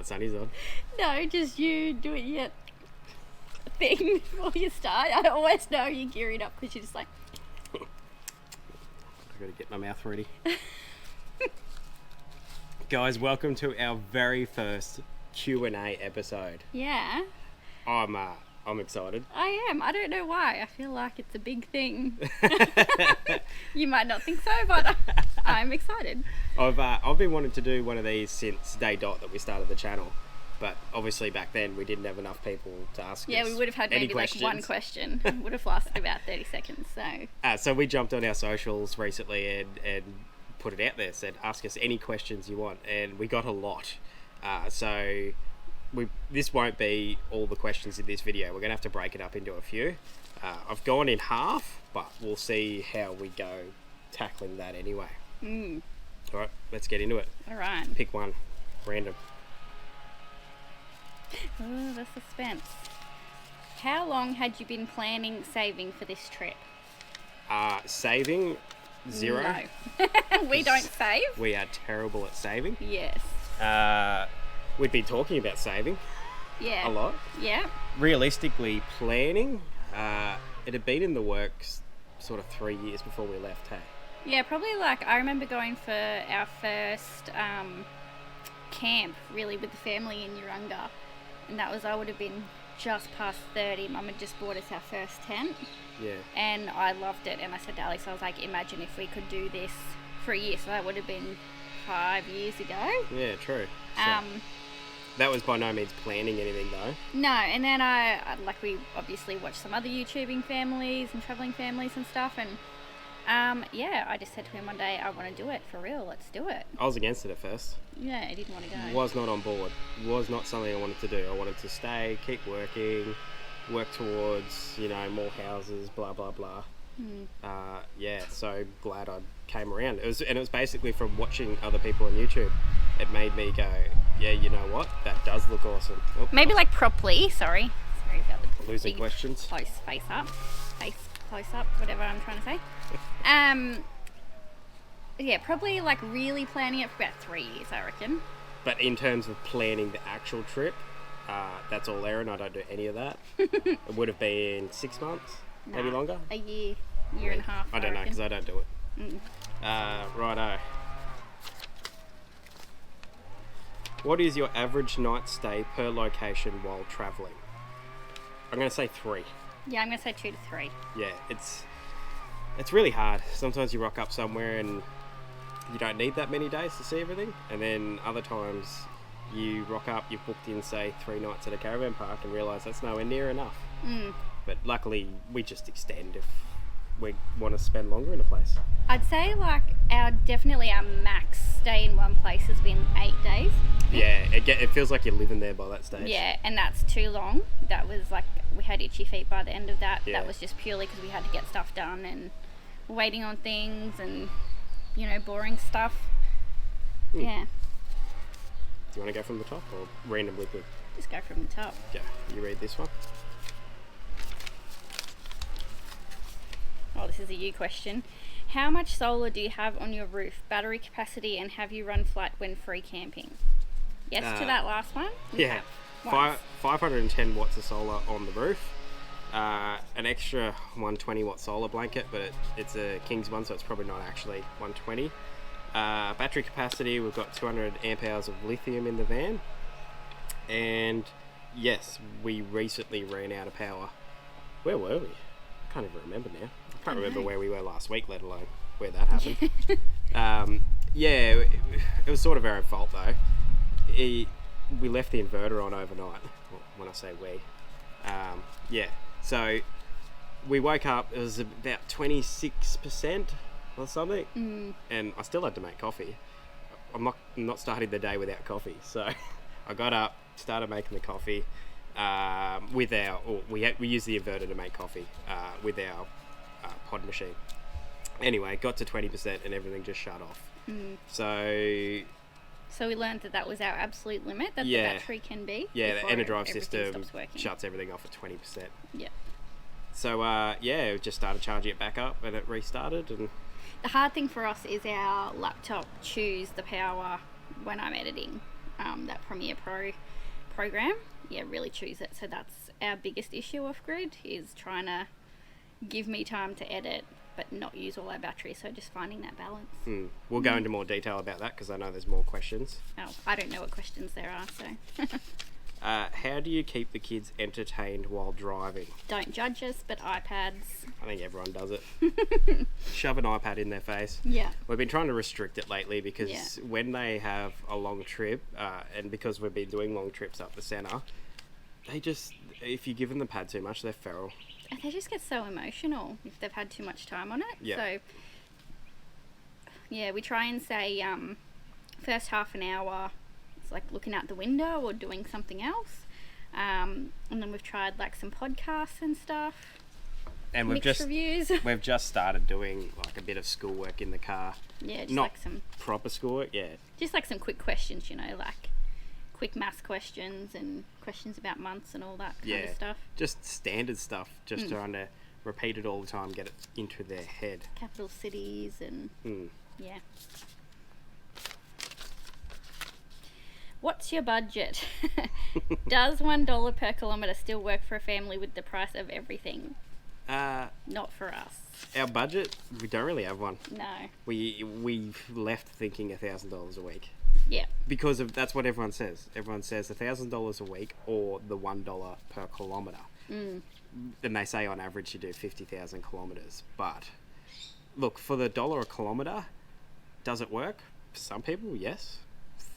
sunnies on. No, just you doing your thing before you start. I always know you're gearing up because you're just like... I've got to get my mouth ready. Guys, welcome to our very first Q&A episode. Yeah. I'm excited. I am. I don't know why. I feel like it's a big thing. You might not think so, but I'm excited. I've been wanting to do one of these since day dot that we started the channel. But obviously back then we didn't have enough people to ask us. Yeah, we would have had maybe questions. like one question. It would have lasted about 30 seconds. So we jumped on our socials recently and put it out there, said ask us any questions you want, and we got a lot. This won't be all the questions in this video. We're going to have to break it up into a few. I've gone in half, but we'll see how we go tackling that anyway. All right, let's get into it. All right. Pick one, random. Oh, the suspense. How long had you been planning saving for this trip? Saving, 0. No. We don't save. We are terrible at saving. Yes. We'd been talking about saving. Yeah. A lot. Yeah. Realistically, planning, it had been in the works sort of 3 years before we left, hey? Yeah, probably like, I remember going for our first camp, really, with the family in Urunga. And that was, I would have been just past 30. Mum had just bought us our first tent. Yeah. And I loved it. And I said to Alex, I was like, imagine if we could do this for a year. So that would have been 5 years ago. Yeah, true. That was by no means planning anything though. No, and then we obviously watched some other YouTubing families and travelling families and stuff, and I just said to him one day, I want to do it for real, let's do it. I was against it at first. Yeah, I didn't want to go. Was not on board. Was not something I wanted to do. I wanted to stay, keep working, work towards, more houses, blah, blah, blah. So glad I came around. It was basically from watching other people on YouTube. It made me go, yeah, you know what? That does look awesome. Oh, maybe like properly, sorry about the losing questions. Close up, whatever I'm trying to say. Probably like really planning it for about 3 years, I reckon. But in terms of planning the actual trip, that's all Erin. I don't do any of that. It would have been 6 months, maybe longer. A year and a half. I don't know because I don't do it. Righto. What is your average night stay per location while travelling? I'm going to say 3. Yeah, I'm going to say 2 to 3. Yeah, it's really hard. Sometimes you rock up somewhere and you don't need that many days to see everything. And then other times you rock up, you've booked in, say, 3 nights at a caravan park and realise that's nowhere near enough. But luckily, we just extend if we want to spend longer in a place. I'd say like our max stay in one place has been 8 days. Yeah, it feels like you're living there by that stage. Yeah, and that's too long. That was like, we had itchy feet by the end of that. Yeah. That was just purely because we had to get stuff done and waiting on things and, boring stuff. Yeah. Do you want to go from the top or randomly pick? Just go from the top. Yeah, you read this one. Oh, this is a you question. How much solar do you have on your roof, battery capacity, and have you run flat when free camping? Yes to that last one? Yeah, 510 watts of solar on the roof. An extra 120 watt solar blanket, but it's a King's one, so it's probably not actually 120. Battery capacity, we've got 200 amp hours of lithium in the van. And yes, we recently ran out of power. Where were we? I can't even remember now. I can't remember where we were last week, let alone where that happened. It was sort of our own fault though. We left the inverter on overnight. When I say we, so we woke up, it was about 26% or something, and I still had to make coffee. I'm not starting the day without coffee, so I got up, started making the coffee we use the inverter to make coffee with our pod machine. Anyway, got to 20% and everything just shut off. So we learned that was our absolute limit that the battery can be. Yeah, the EnerDrive system shuts everything off at 20%. Yeah. So we just started charging it back up and it restarted. And the hard thing for us is our laptop chews the power when I'm editing. that Premiere Pro program, yeah, really choose it. So that's our biggest issue off grid, is trying to give me time to edit but not use all our battery. So just finding that balance. We'll go into more detail about that because I know there's more questions. Oh, I don't know what questions there are, so How do you keep the kids entertained while driving? don't judge us, but iPads. I think everyone does it. Shove an iPad in their face. Yeah. We've been trying to restrict it lately because Yeah. when they have a long trip, and because we've been doing long trips up the centre, they just, if you give them the pad too much, they're feral. And they just get so emotional if they've had too much time on it. Yeah. So, yeah, we try and say first half an hour, it's like looking out the window or doing something else. And then we've tried like some podcasts and stuff. And Mixed reviews. we've just started doing like a bit of schoolwork in the car. Yeah, just Not like some proper schoolwork, yeah. just like some quick questions, like quick maths questions and questions about months and all that kind of stuff. Just standard stuff, just trying to repeat it all the time, get it into their head. Capital cities and yeah. What's your budget? Does $1 per kilometre still work for a family with the price of everything? Not for us. Our budget, we don't really have one. No. We've left thinking $1,000 a week. Yeah. Because that's what everyone says. Everyone says $1,000 a week or the $1 per kilometre. And they say on average you do 50,000 kilometres. But look, for the $1 a kilometre, does it work? For some people, yes.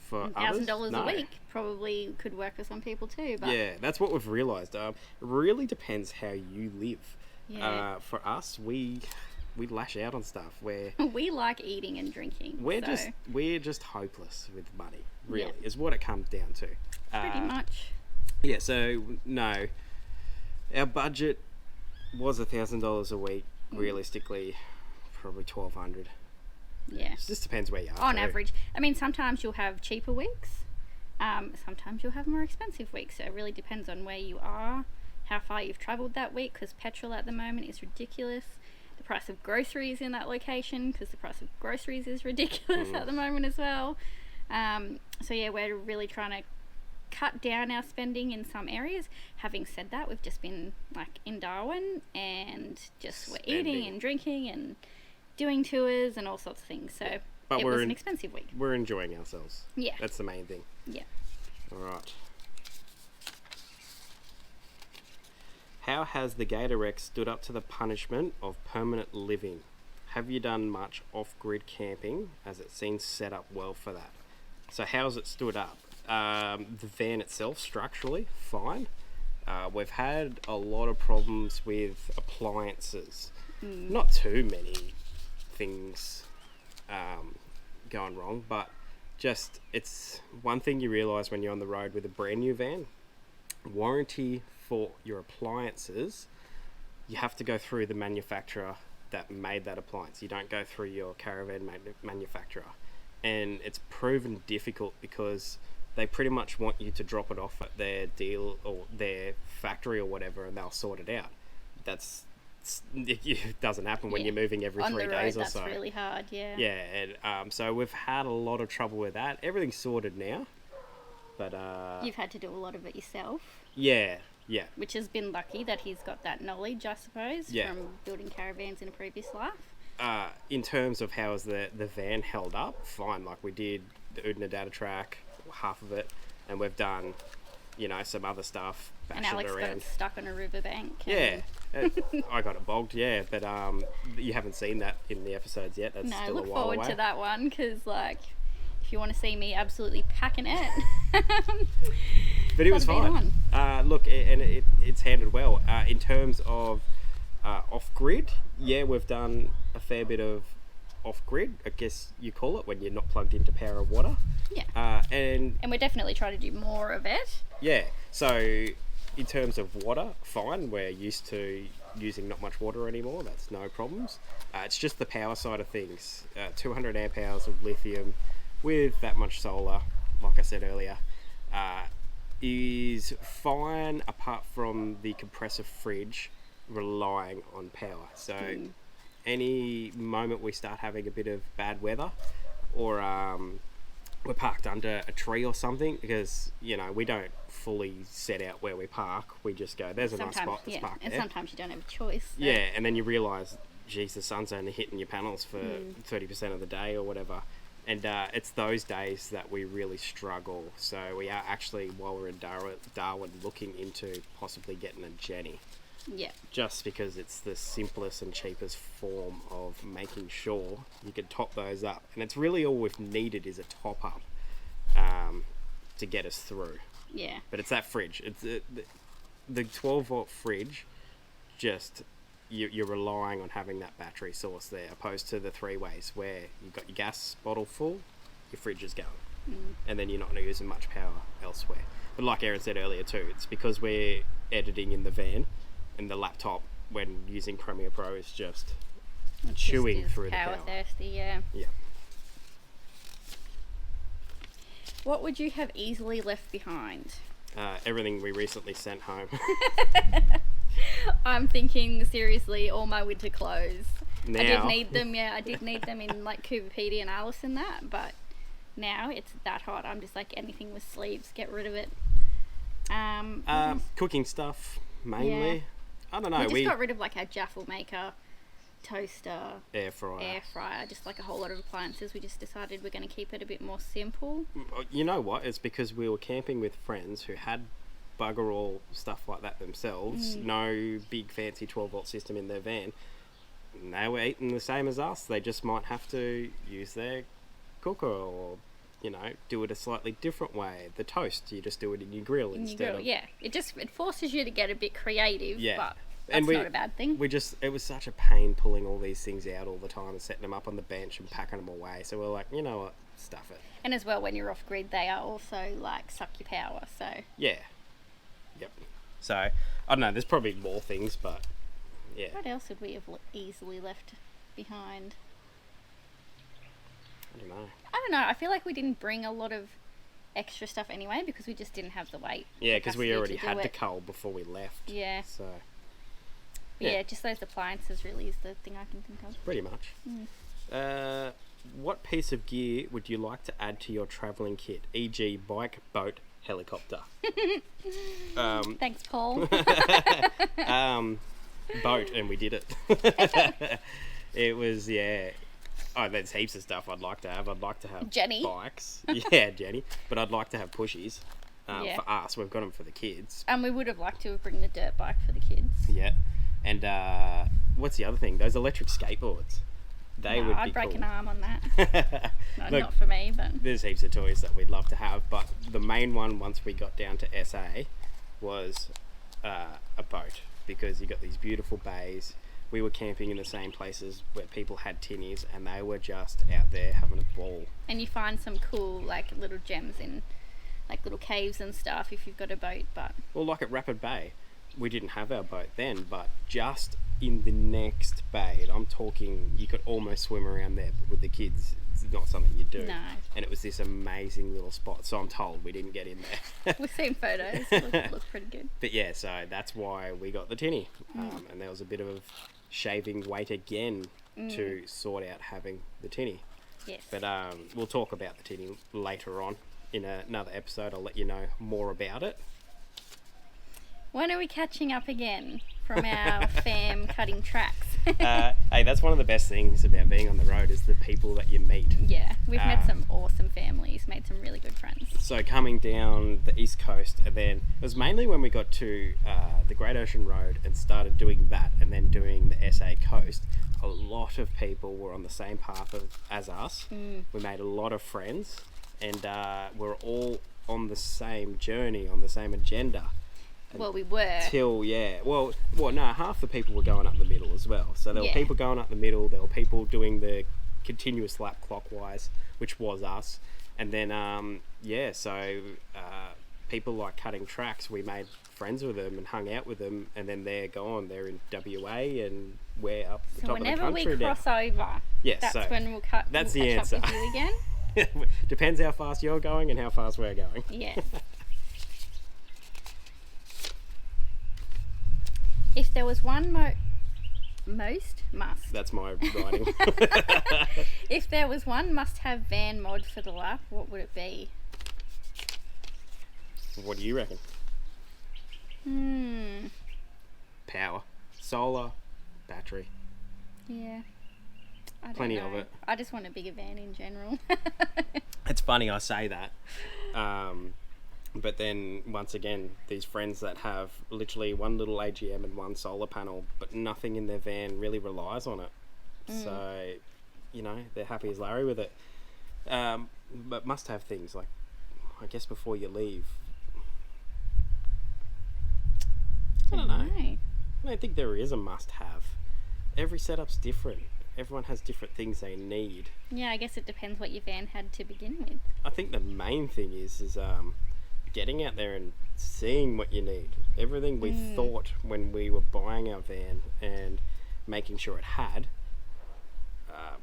For others, $1,000 no. a week probably could work for some people too. But Yeah, that's what we've realised. It really depends how you live. Yeah. For us, we lash out on stuff where we like eating and drinking. we're just hopeless with money. Really, Yeah. is what it comes down to. Pretty much. Yeah. So no, our budget was $1,000 a week. Realistically, probably 1,200. Yeah. It just depends where you are. On too. average. I mean, sometimes you'll have cheaper weeks. Sometimes you'll have more expensive weeks. So it really depends on where you are, how far you've travelled that week, because petrol at the moment is ridiculous. The price of groceries in that location, because the price of groceries is ridiculous at the moment as well. So yeah, we're really trying to cut down our spending in some areas. Having said that, we've just been like in Darwin and just we're eating Spending. and drinking and doing tours and all sorts of things. So But it we're was an expensive week. We're enjoying ourselves. Yeah. That's the main thing. Yeah. All right. How has the Gator Rex stood up to the punishment of permanent living? Have you done much off-grid camping, as it seems set up well for that? So how's it stood up? The van itself, structurally, fine. We've had a lot of problems with appliances. Not too many things going wrong, but just it's one thing you realise when you're on the road with a brand new van. Warranty for your appliances, you have to go through the manufacturer that made that appliance. You don't go through your caravan manufacturer. And it's proven difficult because they pretty much want you to drop it off at their deal or their factory or whatever, and they'll sort it out. It doesn't happen when you're moving every On 3 the road, days or that's so. really hard, yeah. Yeah, and so we've had a lot of trouble with that. Everything's sorted now, but You've had to do a lot of it yourself, yeah, which has been lucky that he's got that knowledge, I suppose, Yeah. from building caravans in a previous life. in terms of how is the van held up, fine. Like we did the Udina data track, half of it, and we've done, some other stuff. And bashed it Alex got around. it stuck on a riverbank. Yeah, I got it bogged. Yeah, but you haven't seen that in the episodes yet. That's No, still look a while forward away. to that one, because, if you want to see me absolutely packing it. But it was That'll be fine. Look, and it's handled well. In terms of off-grid, yeah, we've done a fair bit of off-grid, I guess you call it, when you're not plugged into power or water. Yeah. And And we're definitely trying to do more of it. yeah, so in terms of water, fine. We're used to using not much water anymore. That's no problems. It's just the power side of things. 200 amp hours of lithium with that much solar, like I said earlier, is fine apart from the compressor fridge relying on power. So any moment we start having a bit of bad weather or we're parked under a tree or something, because we don't fully set out where we park. We just go, there's a nice spot, let's park there. And sometimes you don't have a choice. So. Yeah, and then you realise, geez, the sun's only hitting your panels for 30% of the day or whatever. And it's those days that we really struggle. So we are actually, while we're in Darwin, looking into possibly getting a Jenny. Yeah. Just because it's the simplest and cheapest form of making sure you can top those up. And it's really all we've needed is a top up to get us through. Yeah. But it's that fridge. It's the 12-volt fridge, just... You're relying on having that battery source there, opposed to the 3-ways where you've got your gas bottle full, your fridge is going, and then you're not using much power elsewhere. But like Erin said earlier too, it's because we're editing in the van, and the laptop, when using Premiere Pro, is just chewing through the power. Thirsty, yeah. Yeah. What would you have easily left behind? Everything we recently sent home. I'm thinking seriously, all my winter clothes. Now. I did need them, I did need them in like Cooper Pedy and Alice and that, but now it's that hot. I'm just like, anything with sleeves, get rid of it. Cooking stuff mainly. Yeah. I don't know. We just got rid of like our jaffle maker, toaster, air fryer, just like a whole lot of appliances. We just decided we're going to keep it a bit more simple. You know what? It's because we were camping with friends who had bugger all stuff like that themselves. No big fancy 12-volt system in their van. And they were eating the same as us. They just might have to use their cooker, or do it a slightly different way. The toast, you just do it in your grill instead of... Yeah, it forces you to get a bit creative. Yeah. But that's not a bad thing. It was such a pain pulling all these things out all the time and setting them up on the bench and packing them away. So we're like, you know what, stuff it. And as well, when you're off grid, they are also like suck your power. So yeah. Yep. So, I don't know, there's probably more things, but yeah. What else would we have easily left behind? I don't know. I feel like we didn't bring a lot of extra stuff anyway, because we just didn't have the weight. Yeah, because we already had to cull before we left. Yeah. So. Yeah, just those appliances really is the thing I can think of. Pretty much. What piece of gear would you like to add to your travelling kit, e.g. bike, boat, helicopter? Thanks, Paul. Boat, and we did it. It was, yeah. Oh, there's heaps of stuff I'd like to have. I'd like to have Jenny. Bikes. Yeah, Jenny. But I'd like to have pushies. For us, we've got them for the kids. And we would have liked to have bring the dirt bike for the kids. Yeah. And what's the other thing? Those electric skateboards. I'd break an arm on that. No, look, not for me, but... There's heaps of toys that we'd love to have, but the main one, once we got down to SA, was a boat, because you got these beautiful bays. We were camping in the same places where people had tinnies, and they were just out there having a ball. And you find some cool, like, little gems in, like, little caves and stuff if you've got a boat, but... Well, like at Rapid Bay, we didn't have our boat then, but just in the next bay, and I'm talking, you could almost swim around there, but with the kids, it's not something you do. No. And it was this amazing little spot, so I'm told we didn't get in there. We've seen photos, it looked pretty good. But yeah, so that's why we got the tinny. And there was a bit of shaving weight again to sort out having the tinny. Yes. But we'll talk about the tinny later on in another episode. I'll let you know more about it. When are we catching up again from our fam cutting tracks? Hey, that's one of the best things about being on the road, is the people that you meet. Yeah, we've met some awesome families, made some really good friends. So coming down the east coast, and then it was mainly when we got to the Great Ocean Road and started doing that, and then doing the SA coast, a lot of people were on the same path as us. We made a lot of friends, and we're all on the same journey, on the same agenda. Well, we were. Well, no, half the people were going up the middle as well. So there were people going up the middle, there were people doing the continuous lap clockwise, which was us. And then, people like cutting tracks, we made friends with them and hung out with them, and then they're gone. They're in WA, and we're up the top of the country now. So whenever we cross over, that's when we'll catch up with you again. Depends how fast you're going and how fast we're going. Yeah. If there was one Most must. That's my writing. If there was one must-have van mod for the lap, what would it be? What do you reckon? Power. Solar. Battery. Yeah. I don't Plenty know. of it. I just want a bigger van in general. It's funny I say that. But then, once again, these friends that have literally one little AGM and one solar panel, but nothing in their van really relies on it. So, you know, they're happy as Larry with it. But must have things, like, I guess before you leave. I don't know. I don't think there is a must have. Every setup's different. Everyone has different things they need. Yeah, I guess it depends what your van had to begin with. I think the main thing is getting out there and seeing what you need. Everything we thought when we were buying our van and making sure it had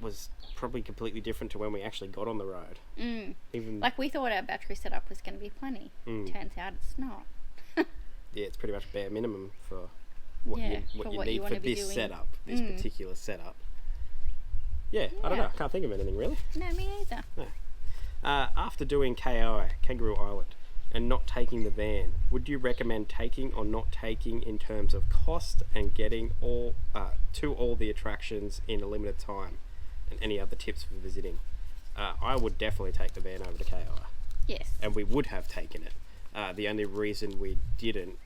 was probably completely different to when we actually got on the road. Even like we thought our battery setup was going to be plenty. Turns out it's not. Yeah, it's pretty much bare minimum for what you need for this setup, this particular setup. Yeah, I don't know. I can't think of anything really. No, me either. No. After doing KI, Kangaroo Island, and not taking the van, would you recommend taking or not taking in terms of cost and getting all to all the attractions in a limited time? And any other tips for visiting? I would definitely take the van over to KI. Yes. And we would have taken it. The only reason we didn't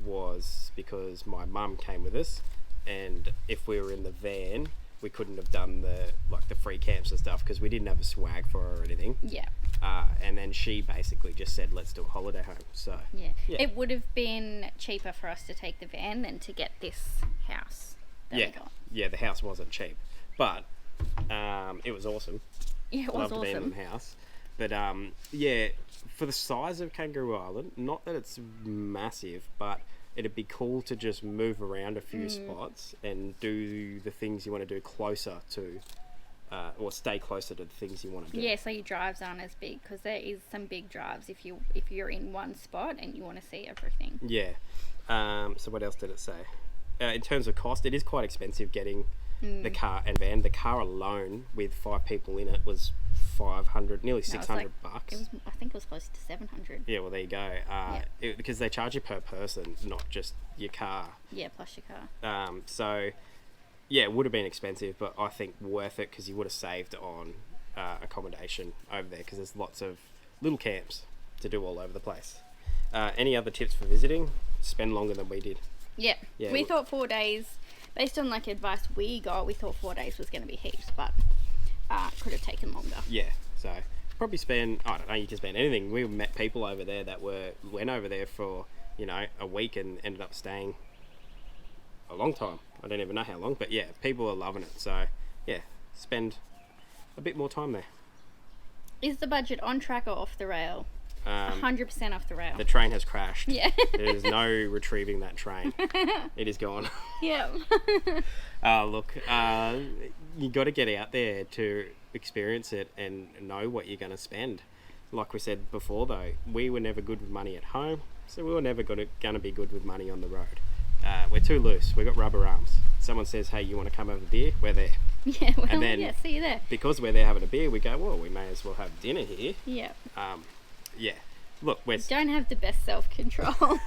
was because my mum came with us, and if we were in the van, we couldn't have done the free camps and stuff because we didn't have a swag for her or anything. Yeah. And then she basically just said, let's do a holiday home. So yeah. It would have been cheaper for us to take the van than to get this house that we got. Yeah, the house wasn't cheap, but it was awesome. Yeah, it was Loved being in the house. But for the size of Kangaroo Island, not that it's massive, but it'd be cool to just move around a few spots and do the things you want to do closer to, or stay closer to the things you want to do. Yeah, so your drives aren't as big, because there is some big drives if you're in one spot and you want to see everything. Yeah. So what else did it say? In terms of cost, it is quite expensive getting the car and van. The car alone with 5 people in it was $500, nearly $600 bucks. I think it was close to $700. Yeah, well there you go. Because they charge you per person, not just your car. Yeah, plus your car. So yeah, it would have been expensive, but I think worth it because you would have saved on accommodation over there, because there's lots of little camps to do all over the place. Any other tips for visiting? Spend longer than we did. Yeah. We thought 4 days, based on like advice we got, we thought 4 days was going to be heaps, but could have taken longer. Yeah, so probably spend, I don't know, you can spend anything. We met people over there that went over there for, a week and ended up staying a long time. I don't even know how long, but yeah, people are loving it. So yeah, spend a bit more time there. Is the budget on track or off the rail? 100% off the rail. The train has crashed. Yeah. There's no retrieving that train. It is gone. Yeah. Look, you got to get out there to experience it and know what you're going to spend. Like we said before, though, we were never good with money at home, so we were never going to be good with money on the road. We're too loose. We've got rubber arms. Someone says, hey, you want to come have a beer? We're there. Yeah, well, and then, see you there. Because we're there having a beer, we go, well, we may as well have dinner here. Yeah. Yeah. Look, we don't have the best self-control.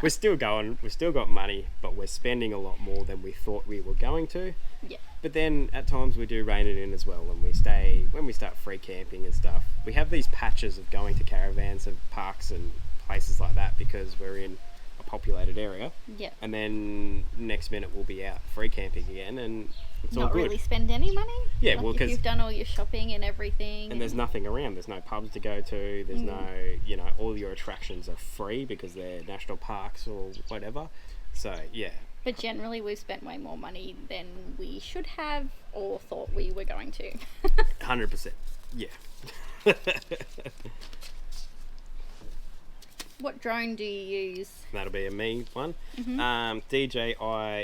We're still going. We've still got money, but we're spending a lot more than we thought we were going to. Yeah. But then at times we do rein it in as well, and when we start free camping and stuff. We have these patches of going to caravans and parks and places like that because we're in a populated area. Yeah. And then next minute we'll be out free camping again, and it's all good. Not really spend any money? Yeah, like well, because you've done all your shopping and everything. And there's nothing around. There's no pubs to go to. There's no, all your attractions are free because they're national parks or whatever. So, yeah. But generally we've spent way more money than we should have or thought we were going to. 100%. Yeah. What drone do you use? That'll be a me one. DJI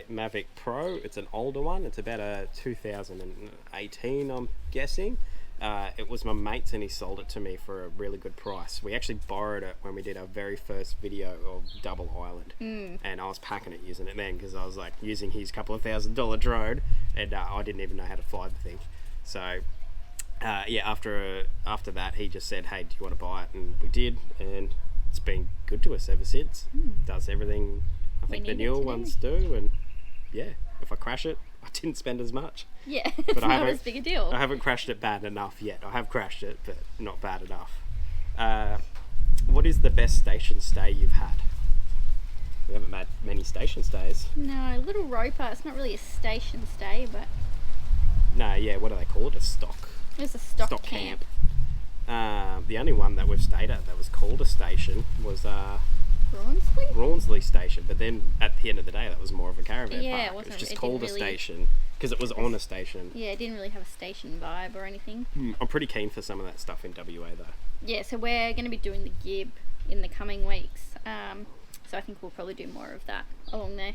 Mavic Pro. It's an older one. It's about a 2018, I'm guessing. It was my mate's and he sold it to me for a really good price. We actually borrowed it when we did our very first video of Double Island. And I was packing it using it then because I was like using his couple of $1,000 drone and I didn't even know how to fly the thing. So yeah, after that he just said, hey, do you want to buy it? And we did, and it's been good to us ever since. Does everything I think the newer ones do, and yeah, if I crash it, I didn't spend as much. Yeah, it's but not as big a deal. I haven't crashed it bad enough yet. I have crashed it, but not bad enough. What is the best station stay you've had? We haven't had many station stays. No, Little Roper. It's not really a station stay, but No, yeah, what do they call it? A stock. it's a stock camp. The only one that we've stayed at that was called a station was Rawnsley? Rawnsley Station, but then at the end of the day, that was more of a caravan Yeah, park. it It was just didn't called a really- station because it was on a station. Yeah, it didn't really have a station vibe or anything. I'm pretty keen for some of that stuff in WA though. Yeah, so we're going to be doing the Gib in the coming weeks. So I think we'll probably do more of that along there.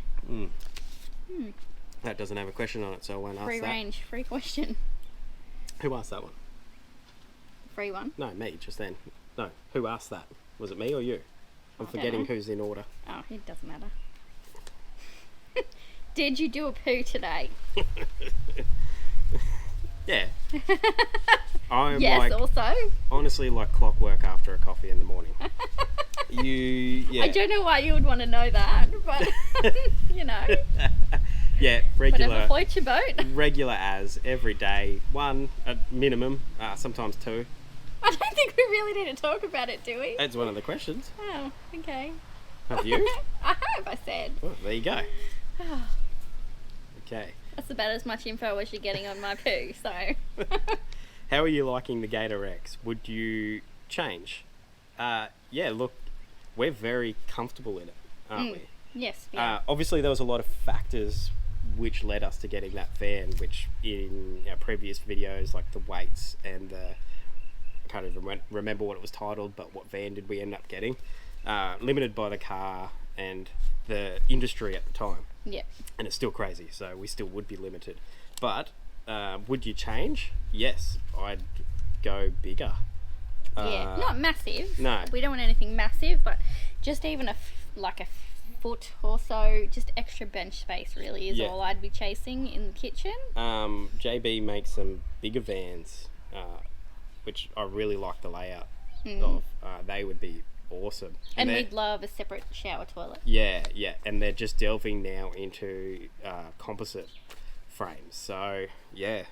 That doesn't have a question on it, so I won't ask Free that. range, free question. Who asked that one? Free one. No, me, just then. No, who asked that? Was it me or you? I'm forgetting know. who's in order. Oh, it doesn't matter. Did you do a poo today? Yeah. I'm Yes, like, also. honestly, like clockwork after a coffee in the morning. Yeah. I don't know why you would want to know that, but you know, Yeah, whatever regular. floats your boat. Regular as every day. One at minimum, sometimes two. I don't think we really need to talk about it, do we? That's one of the questions. Oh, okay. Have you? I have, I said. Well, there you go. Okay. That's about as much info as you're getting on my poo, so. How are you liking the Gator X? Would you change? Yeah, look, we're very comfortable in it, aren't we? Yes, yeah. Obviously, there was a lot of factors which led us to getting that van, which in our previous videos, like the weights and the... I can't even remember what it was titled, but what van did we end up getting? Limited by the car and the industry at the time. Yeah. And it's still crazy, so we still would be limited. But would you change? Yes, I'd go bigger. Yeah, not massive. no. We don't want anything massive, but just even like a foot or so, just extra bench space really is Yeah. all I'd be chasing in the kitchen. JB makes some bigger vans, which I really like the layout of. They would be awesome. And they're- we'd love a separate shower toilet. Yeah, and they're just delving now into composite frames. So yeah,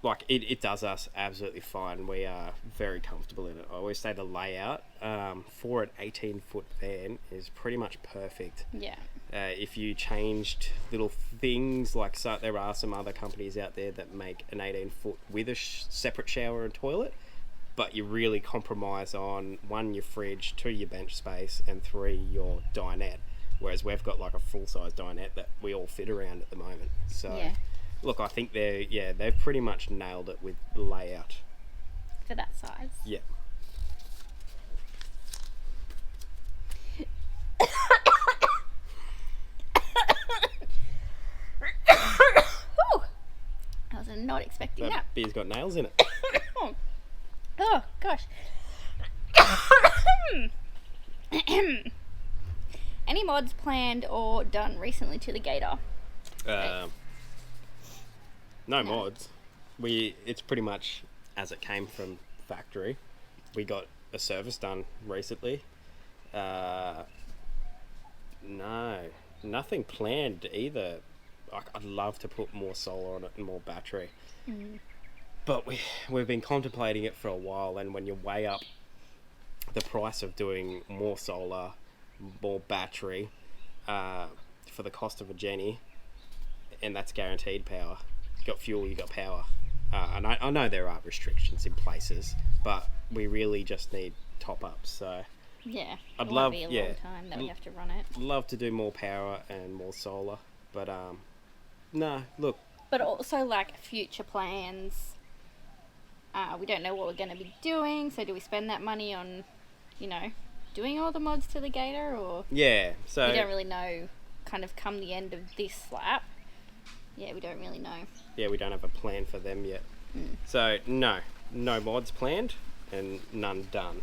like it does us absolutely fine. We are very comfortable in it. I always say the layout for an 18-foot van is pretty much perfect. Yeah. If you changed little things, like there are some other companies out there that make an 18-foot with a separate shower and toilet, but you really compromise on 1, your fridge, 2, your bench space, and 3, your dinette. Whereas we've got like a full-size dinette that we all fit around at the moment. So, Yeah. look, I think they've pretty much nailed it with layout. For that size. Yeah. Whew. I was not expecting that. That beer's got nails in it. Oh, gosh. Any mods planned or done recently to the Gator? No mods. It's pretty much as it came from factory. We got a service done recently. No, nothing planned either. I'd love to put more solar on it and more battery. But we've been contemplating it for a while, and when you weigh up the price of doing more solar, more battery, for the cost of a Jenny, and that's guaranteed power. You got fuel, you got power. And I know there are restrictions in places, but we really just need top-ups. So Yeah. I'd it love- won't be a yeah. long time that we have to run it. love to do more power and more solar. But no, look, But also, like, future plans. We don't know what we're going to be doing, so do we spend that money on, doing all the mods to the Gator, or yeah. So we don't really know, kind of come the end of this lap. Yeah, we don't really know. yeah, we don't have a plan for them yet. So no mods planned and none done.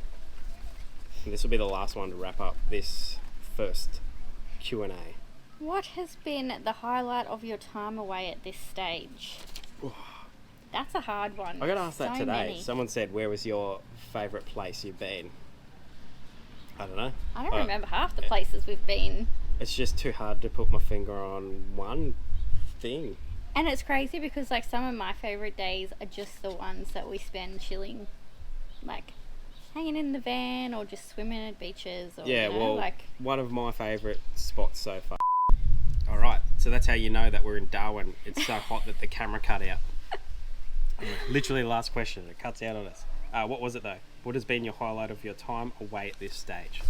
And this will be the last one to wrap up this first Q&A. What has been the highlight of your time away at this stage? That's a hard one. I got asked that today. Many. Someone said, where was your favourite place you've been? I don't know. I don't remember half the places we've been. It's just too hard to put my finger on one thing. And it's crazy because like some of my favourite days are just the ones that we spend chilling, like hanging in the van or just swimming at beaches. Or, Yeah, you know, well, like one of my favourite spots so far. Alright, so that's how you know that we're in Darwin. It's so hot that the camera cut out. Literally the last question, it cuts out on us. What was it though? What has been your highlight of your time away at this stage?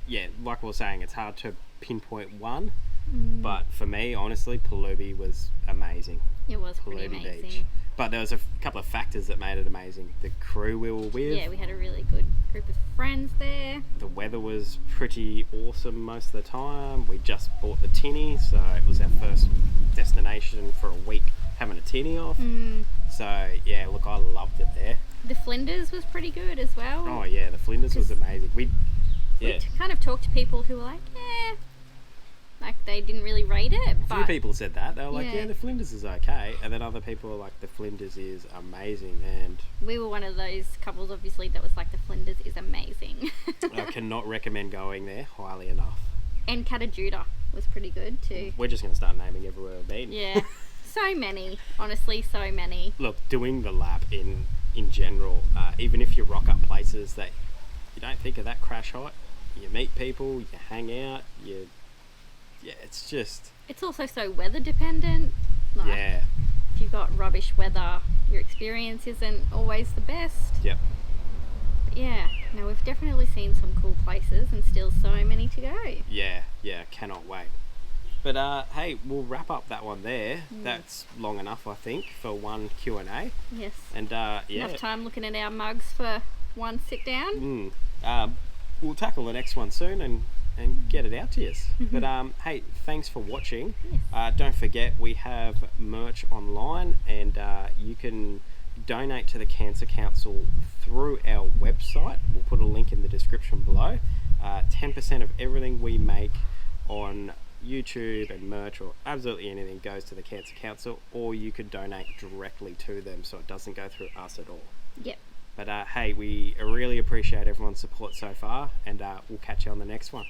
Yeah, like we were saying, it's hard to pinpoint one, but for me, honestly, Palubi was amazing. it was pretty Palubi amazing. Beach. But there was a couple of factors that made it amazing. The crew we were with. Yeah, we had a really good group of friends there. The weather was pretty awesome most of the time. We just bought the tinny, so it was our first destination for a week having a tinny off. So yeah, look, I loved it there. The Flinders was pretty good as well. Oh yeah, the Flinders was amazing. We kind of talked to people who were like, yeah, like they didn't really rate it. A few people said that. They were like, Yeah. yeah, the Flinders is okay. And then other people were like, the Flinders is amazing. And We were one of those couples, obviously, that was like, the Flinders is amazing. I cannot recommend going there highly enough. And Catajuda was pretty good too. We're just going to start naming everywhere we've been. Yeah, so many, honestly, so many. Look, doing the lap in general, even if you rock up places that you don't think are that crash hot, you meet people, you hang out, it's just... It's also so weather dependent. Like, Yeah, if you've got rubbish weather, your experience isn't always the best. yep. But yeah, no, we've definitely seen some cool places and still so many to go. Yeah, cannot wait. But hey, we'll wrap up that one there. That's long enough, I think, for one Q&A. Yes. And yeah, Enough time looking at our mugs for one sit down. we'll tackle the next one soon and get it out to you. But hey, thanks for watching. Yes. Don't forget, we have merch online, and you can donate to the Cancer Council through our website. We'll put a link in the description below. 10% of everything we make on YouTube and merch or absolutely anything goes to the Cancer Council, or you could donate directly to them so it doesn't go through us at all. Yep. But hey, we really appreciate everyone's support so far, and we'll catch you on the next one.